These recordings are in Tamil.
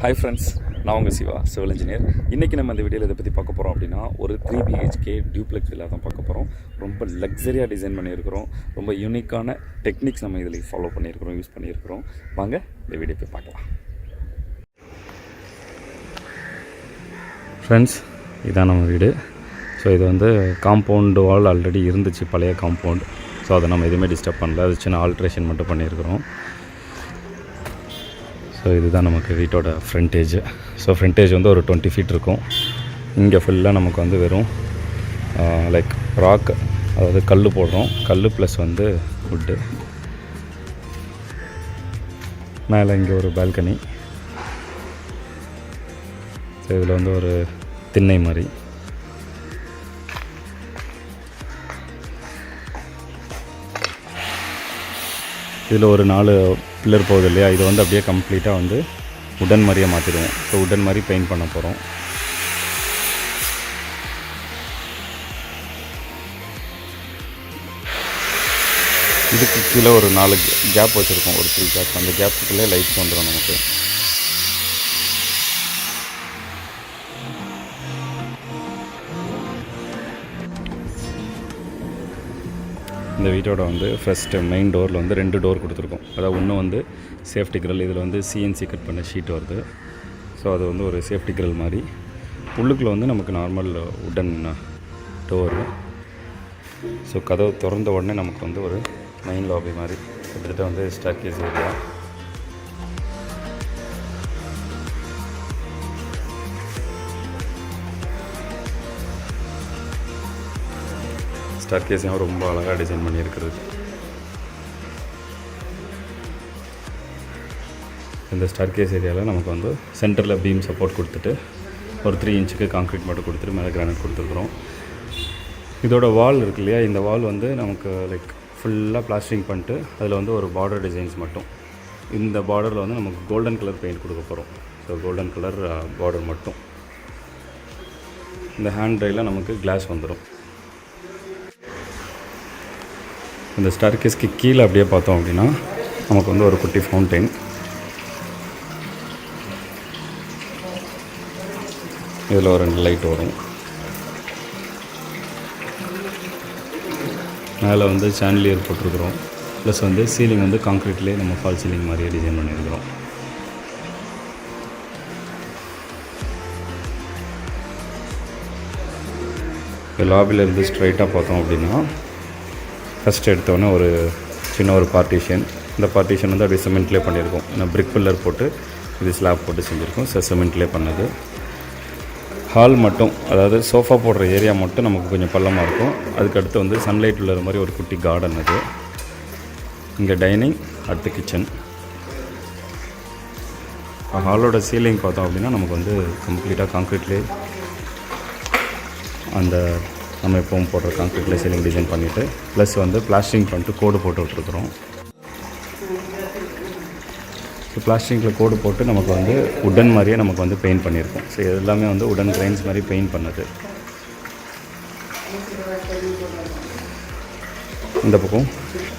ஹாய் ஃப்ரெண்ட்ஸ், நான் உங்கள் சிவா, சிவில் இன்ஜினியர். இன்றைக்கி நம்ம இந்த வீடியோவில் இதை பற்றி பார்க்க போகிறோம் அப்படின்னா ஒரு 3 BHK டியூப்ளெக்ஸ் வில்லா தான் பார்க்க போகிறோம். ரொம்ப லக்ஸரியாக டிசைன் பண்ணியிருக்கிறோம். ரொம்ப யூனிக்கான டெக்னிக்ஸ் நம்ம இதில் ஃபாலோ பண்ணியிருக்கிறோம், யூஸ் பண்ணியிருக்கிறோம். வாங்க இந்த வீடியோ போய் பார்க்கலாம். ஃப்ரெண்ட்ஸ், இதான் நம்ம வீடு. ஸோ இது வந்து காம்பவுண்டு வால் ஆல்ரெடி இருந்துச்சு, பழைய காம்பவுண்ட். ஸோ அதை நம்ம எதுவுமே டிஸ்டர்ப் பண்ணல, அது சின்ன ஆல்ட்ரேஷன் மட்டும் பண்ணியிருக்கிறோம். ஸோ இதுதான் நமக்கு வீட்டோட ஃப்ரண்டேஜ். ஸோ ஃப்ரண்டேஜ் வந்து ஒரு 20 feet இருக்கும். இங்கே ஃபுல்லாக நமக்கு வந்து வெறும் லைக் ராக், அதாவது கல் போடுறோம். கல் ப்ளஸ் வந்து வுட்டு. மேலே இங்கே ஒரு பால்கனி. ஸோ இதில் வந்து ஒரு திண்ணை மாதிரி. இதில் ஒரு 4 பில்லர் போகுது இல்லையா, இது வந்து அப்படியே கம்ப்ளீட்டாக வந்து உடன் மாதிரியே மாற்றிடுவோம். ஸோ உடன் மாதிரி பெயிண்ட் பண்ண போகிறோம். இதுக்கு கீழே ஒரு 4 கேப் வச்சுருக்கோம், ஒரு 3 கேப். அந்த கேப்புக்குள்ளே லைட்ஸ் வந்துடும் நமக்கு. இந்த வீட்டோட வந்து ஃபஸ்ட்டு மெயின் டோரில் வந்து 2 டோர் கொடுத்துருக்கோம். அதாவது ஒன்று வந்து சேஃப்டி கிரில், இதில் வந்து CNC கட் பண்ண ஷீட் வருது. ஸோ அது வந்து ஒரு சேஃப்டி கிரில் மாதிரி. உள்ளுக்குள்ளே வந்து நமக்கு நார்மல் உடன் டோரு. ஸோ கதவு திறந்த உடனே நமக்கு வந்து ஒரு மெயின் லாபி மாதிரி, கிட்டத்தட்ட வந்து ஸ்டேர்கேஸ் ஏரியா. ஸ்டேர்கேஸையும் ரொம்ப அழகாக டிசைன் பண்ணியிருக்கிறது. இந்த ஸ்டேர்கேஸ் ஏரியாவில் நமக்கு வந்து சென்டரில் பீம் சப்போர்ட் கொடுத்துட்டு ஒரு 3 inch கான்க்ரீட் மட்டும் கொடுத்துட்டு மேலே கிரானைட் கொடுத்துருக்குறோம். இதோட வால் இருக்கு இல்லையா, இந்த வால் வந்து நமக்கு லைக் ஃபுல்லாக பிளாஸ்டரிங் பண்ணிட்டு அதில் வந்து ஒரு பார்டர் டிசைன்ஸ் மட்டும். இந்த பார்டரில் வந்து நமக்கு கோல்டன் கலர் பெயிண்ட் கொடுக்க போகிறோம். ஸோ கோல்டன் கலர் பார்டர் மட்டும். இந்த ஹேண்ட் ட்ரையில் நமக்கு கிளாஸ் வந்துடும். இந்த ஸ்டேர்கேஸ்க்கு கீழே அப்படியே பார்த்தோம் அப்படின்னா நமக்கு வந்து ஒரு குட்டி ஃபவுண்டைன். இதில் ஒரு 2 லைட் வரும். மேலே வந்து சாண்டிலியர் போட்டிருக்கிறோம். ப்ளஸ் வந்து சீலிங் வந்து கான்க்ரீட்லேயே நம்ம ஃபால் சீலிங் மாதிரியே டிசைன் பண்ணியிருக்கிறோம். லாபிலேருந்து ஸ்ட்ரைட்டாக பார்த்தோம் அப்படின்னா ஃபஸ்ட் எடுத்தோடனே ஒரு சின்ன ஒரு பார்ட்டிஷன். இந்த பார்ட்டிஷன் வந்து அப்படியே சிமெண்ட்லேயே பண்ணியிருக்கோம். நான் பிரிக் பில்லர் போட்டு இது ஸ்லாப் போட்டு செஞ்சுருக்கோம். சிமெண்ட்லேயே பண்ணது. ஹால் மட்டும், அதாவது சோஃபா போடுற ஏரியா மட்டும் நமக்கு கொஞ்சம் பள்ளமாக இருக்கும். அதுக்கடுத்து வந்து சன்லைட் உள்ள மாதிரி ஒரு குட்டி கார்டன் அது. இங்கே டைனிங், அடுத்து கிச்சன். ஹாலோட சீலிங் பார்த்தோம் அப்படின்னா நமக்கு வந்து கம்ப்ளீட்டாக கான்க்ரீட்லேயே அந்த நம்ம எப்பவும் போடுற கான்க்ரீட்டில் சீலிங் டிசைன் பண்ணிவிட்டு ப்ளஸ் வந்து பிளாஸ்டரிங் பண்ணிட்டு கோடு போட்டு விட்ருக்குறோம். ஸோ பிளாஸ்டரிங்கில் கோடு போட்டு நமக்கு வந்து உடன் மாதிரியே நமக்கு வந்து பெயிண்ட் பண்ணியிருக்கோம். ஸோ இது எல்லாமே வந்து உடன் கிரைன்ஸ் மாதிரி பெயிண்ட் பண்ணது. இந்த பக்கம்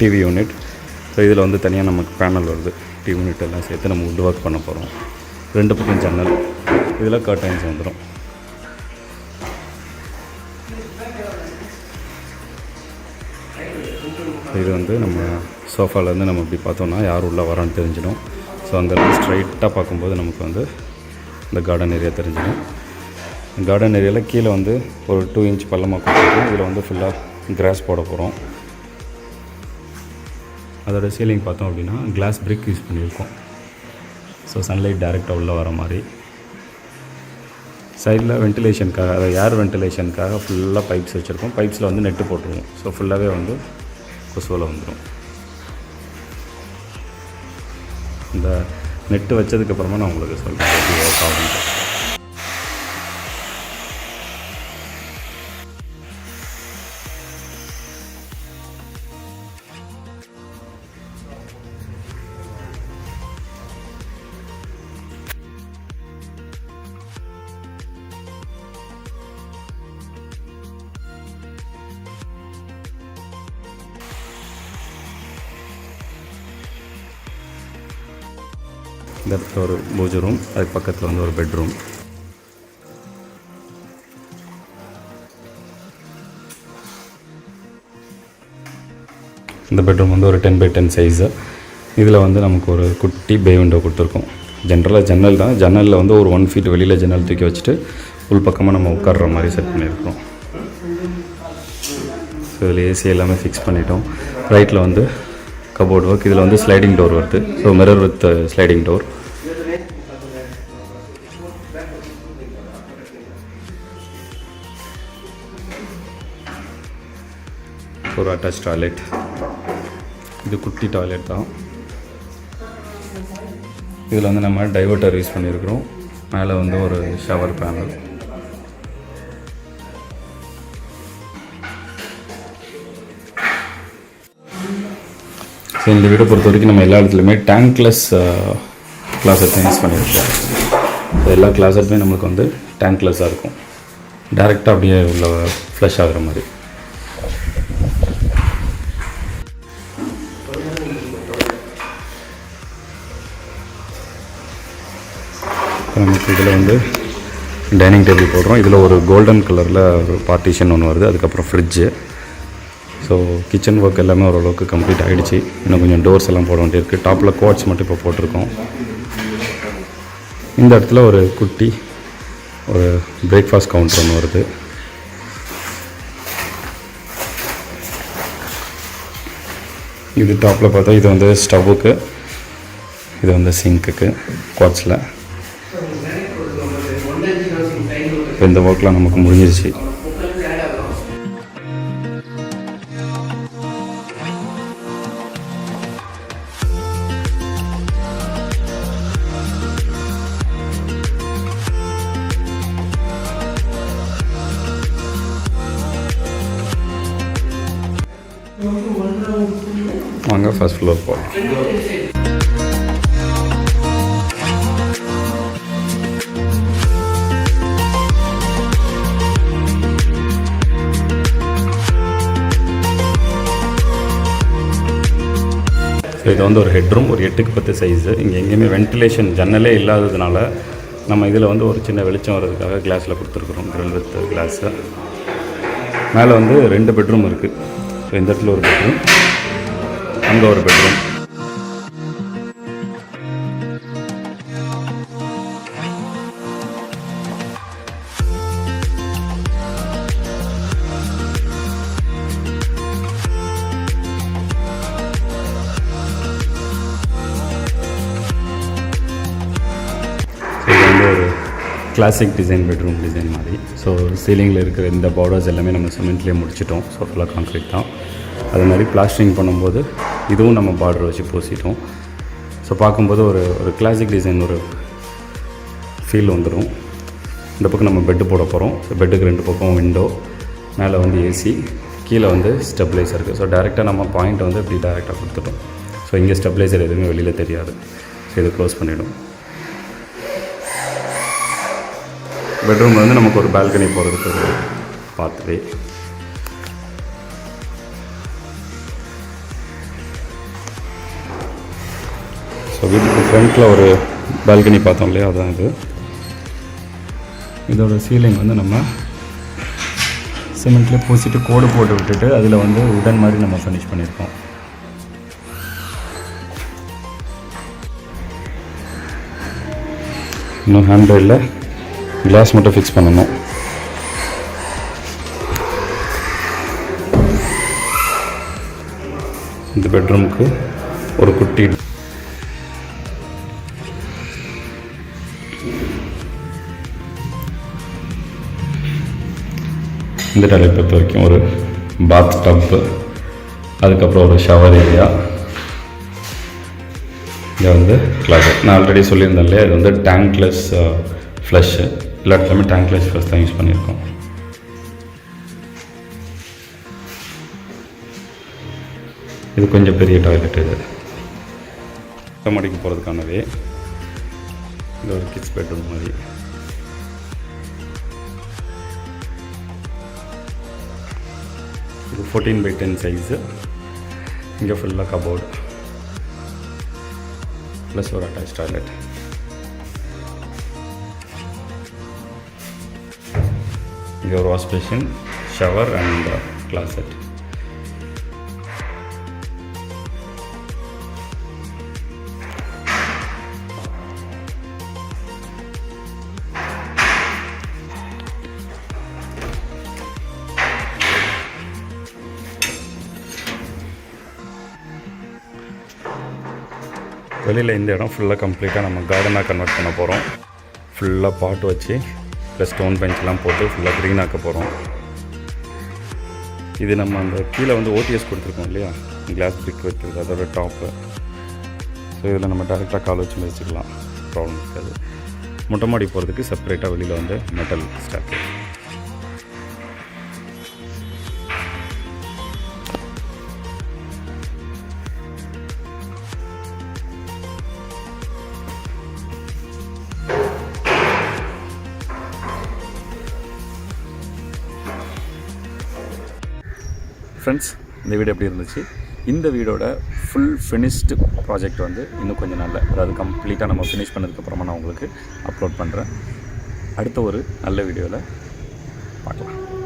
டிவி யூனிட். ஸோ இதில் வந்து தனியாக நமக்கு பேனல் வருது. டிவி யூனிட் எல்லாம் சேர்த்து நம்ம வுட் ஒர்க் பண்ண போகிறோம். 2 பக்கம் ஜன்னல். இதில் கர்டைன்ஸ் வந்துடும். இது வந்து நம்ம சோஃபாலேருந்து நம்ம இப்படி பார்த்தோன்னா யார் உள்ளே வரான்னு தெரிஞ்சிடும். ஸோ அங்கேருந்து ஸ்ட்ரைட்டாக பார்க்கும்போது நமக்கு வந்து இந்த கார்டன் ஏரியா தெரிஞ்சிடும். கார்டன் ஏரியாவில் கீழே வந்து ஒரு 2 inch பள்ளமாக கொடுத்துருக்கோம். இதில் வந்து ஃபுல்லாக கிராஸ் போட போகிறோம். அதோட சீலிங் பார்த்தோம் அப்படின்னா கிளாஸ் பிரிக் யூஸ் பண்ணியிருக்கோம். ஸோ சன்லைட் டைரெக்டாக உள்ளே வர மாதிரி. சைடில் வென்டிலேஷனுக்காக, அதாவது ஏர் வென்டிலேஷனுக்காக ஃபுல்லாக பைப்ஸ் வச்சுருக்கோம். பைப்ஸில் வந்து நெட்டு போட்டுருவோம். ஸோ ஃபுல்லாகவே வந்து கொசுவில் வந்துடும். இந்த நெட்டு வச்சதுக்கப்புறமா நான் உங்களுக்கு சொல்கிறேன் எப்படி ஒர்க் ஆகும்னு. இந்த இடத்துல ஒரு பூஜை ரூம், அதுக்கு பக்கத்தில் வந்து ஒரு பெட்ரூம். இந்த பெட்ரூம் வந்து ஒரு 10x10 சைஸு. இதில் வந்து நமக்கு ஒரு குட்டி பே விண்டோ கொடுத்துருக்கோம். ஜென்ரலாக ஜன்னல் தான், ஜன்னலில் வந்து ஒரு 1 feet வெளியில் ஜன்னல் தூக்கி வச்சுட்டு உள் பக்கமாக நம்ம உட்கார்ற மாதிரி செட் பண்ணியிருக்கிறோம். ஸோ இதில் ஏசி எல்லாமே ஃபிக்ஸ் பண்ணிட்டோம். ரைட்டில் வந்து கபோர்ட் ஒர்க். இதில் வந்து ஸ்லைடிங் டோர் வருது. So mirror with sliding door. ஒரு அட்டாச் டாய்லெட். இது குட்டி டாய்லெட் தான். இதில் வந்து நம்ம டைவர்ட்டர் யூஸ் பண்ணியிருக்கிறோம். மேலே வந்து ஒரு ஷவர் பேனல். ஸோ இந்த வீடை பொறுத்த வரைக்கும் நம்ம எல்லா இடத்துலையுமே டேங்க்லெஸ் கிளாஸட் தான் யூஸ் பண்ணியிருக்கோம். ஸோ எல்லா கிளாஸட்டுமே நம்மளுக்கு வந்து டேங்க்லெஸ்ஸாக இருக்கும். டைரெக்டாக அப்படியே உள்ள ஃப்ளஷ் ஆகிற மாதிரி. நமக்கு இதில் வந்து டைனிங் டேபிள் போடுறோம். இதில் ஒரு கோல்டன் கலரில் ஒரு பார்ட்டிஷன் ஒன்று வருது. அதுக்கப்புறம் ஃப்ரிட்ஜு. ஸோ கிச்சன் ஒர்க் எல்லாமே ஓரளவுக்கு கம்ப்ளீட் ஆகிடுச்சு. இன்னும் கொஞ்சம் டோர்ஸ் எல்லாம் போட வேண்டியிருக்கு. டாப்பில் கோட்ஸ் மட்டும் இப்போ போட்டிருக்கோம். இந்த இடத்துல ஒரு குட்டி ஒரு பிரேக்ஃபாஸ்ட் கவுண்டர் ஒன்று வருது. இது டாப்பில் பார்த்தா இது வந்து ஸ்டவ்வுக்கு, இது வந்து சிங்க்குக்கு கோட்ஸில். இப்போ இந்த ஒர்க்லாம் நமக்கு முடிஞ்சிருச்சு. வாங்க ஃபர்ஸ்ட் ஃப்ளோர் போகலாம். ஸோ இது வந்து ஒரு ஹெட்ரூம், ஒரு 8x10 சைஸு. இங்கே எங்கேயுமே வென்டிலேஷன் ஜன்னலே இல்லாததுனால நம்ம இதில் வந்து ஒரு சின்ன வெளிச்சம் வர்றதுக்காக கிளாஸில் கொடுத்துருக்குறோம், கிரில் வித் கிளாஸு. மேலே வந்து 2 பெட்ரூம் இருக்குது. ஸோ இந்த இடத்துல ஒரு பெட்ரூம், அங்கே ஒரு பெட்ரூம். ஒரு கிளாசிக் டிசைன் பெட்ரூம் டிசைன் மாதிரி. ஸோ சீலிங்கில் இருக்கிற இந்த பார்டர்ஸ் எல்லாமே நம்ம சிமெண்ட்லேயே முடிச்சிட்டோம். ஸோ ஃபுல்லாக கான்க்ரீட் தான். அது மாதிரி பிளாஸ்டரிங் பண்ணும்போது இதுவும் நம்ம பார்டர் வச்சு பூசிட்டோம். ஸோ பார்க்கும்போது ஒரு கிளாசிக் டிசைன் ஒரு ஃபீல் வந்துடும். இந்த பக்கம் நம்ம பெட்டு போட போகிறோம். ஸோ பெட்டுக்கு 2 பக்கம் விண்டோ, மேலே வந்து ஏசி, கீழே வந்து ஸ்டெபிளைசர் இருக்குது. ஸோ டேரெக்டாக நம்ம பாயிண்ட் வந்து இப்படி டேரெக்டாக கொடுத்துட்டோம். ஸோ இங்கே ஸ்டெபிளைசர் எதுவுமே வெளியில் தெரியாது. ஸோ இது க்ளோஸ் பண்ணிவிடும். பெட்ரூமில் வந்து நமக்கு ஒரு பால்கனி போகிறதுக்கு ஒரு பாத்வே. ஸோ வீட்டுக்கு ஃப்ரண்ட்டில் ஒரு பால்கனி பார்த்தோம் இல்லையா, அதுதான் இது. இதோட சீலிங் வந்து நம்ம சிமெண்ட்லேயே பூசிட்டு கோடு போட்டு விட்டுட்டு அதில் வந்து உடன் மாதிரி நம்ம ஃபினிஷ் பண்ணியிருக்கோம். இன்னும் ஹேண்ட்ரைடில் கிளாஸ் மட்டும் ஃபிக்ஸ் பண்ணணும். இந்த பெட்ரூமுக்கு ஒரு குட்டி இந்த டாய்லெட் பொறுத்த வரைக்கும் ஒரு பாத் டப்பு, அதுக்கப்புறம் ஒரு ஷவர் ஏரியா. இங்கே வந்து கிளாஸட். நான் ஆல்ரெடி சொல்லியிருந்தேன் இல்லையா, இது வந்து டேங்க்லெஸ் ஃப்ளஷ்ஷு. எல்லா இடத்துலையுமே டேங்க்லெஸ் ஃப்ளஷ் தான் யூஸ் பண்ணியிருக்கோம். இது கொஞ்சம் பெரிய டாய்லெட். இது மாடிக்கு போகிறதுக்கானவே. இது ஒரு கிட்ஸ் பெட்ரூம் மாதிரி. இது 14x10 சைஸு. இங்கே ஃபுல்லாக கபோர்டு ப்ளஸ் ஒரு அட்டாச் டாய்லெட். இங்கே ஒரு wash basin, shower and closet. வெளியில் இந்த இடம் ஃபுல்லாக கம்ப்ளீட்டாக நம்ம கார்டனாக கன்வெர்ட் பண்ண போகிறோம். ஃபுல்லாக பாட் வச்சு ப்ளஸ் ஸ்டோன் பெஞ்செலாம் போட்டு ஃபுல்லாக க்ரீன் ஆக்க போகிறோம். இது நம்ம அந்த கீழே வந்து ஓடிஎஸ் கொடுத்துருக்கோம் இல்லையா, கிளாஸ் பிரிக் வைக்கிறது, அதோட டாப்பு. ஸோ இதில் நம்ம டேரெக்டாக கால் வச்சு வச்சுக்கலாம், ப்ராப்ளம் இருக்காது. மொட்டை மாடி போகிறதுக்கு செப்பரேட்டாக வெளியில் வந்து மெட்டல் ஸ்டாக்கு. ஃப்ரெண்ட்ஸ், இந்த வீடியோ எப்படி இருந்துச்சு? இந்த வீடியோட ஃபுல் ஃபினிஷ்டு ப்ராஜெக்ட் வந்து இன்னும் கொஞ்சம் நாளில், அதாவது கம்ப்ளீட்டாக நம்ம ஃபினிஷ் பண்ணதுக்கப்புறமா நான் உங்களுக்கு அப்லோட் பண்ணுறேன். அடுத்த ஒரு நல்ல வீடியோவில் பார்க்கலாம்.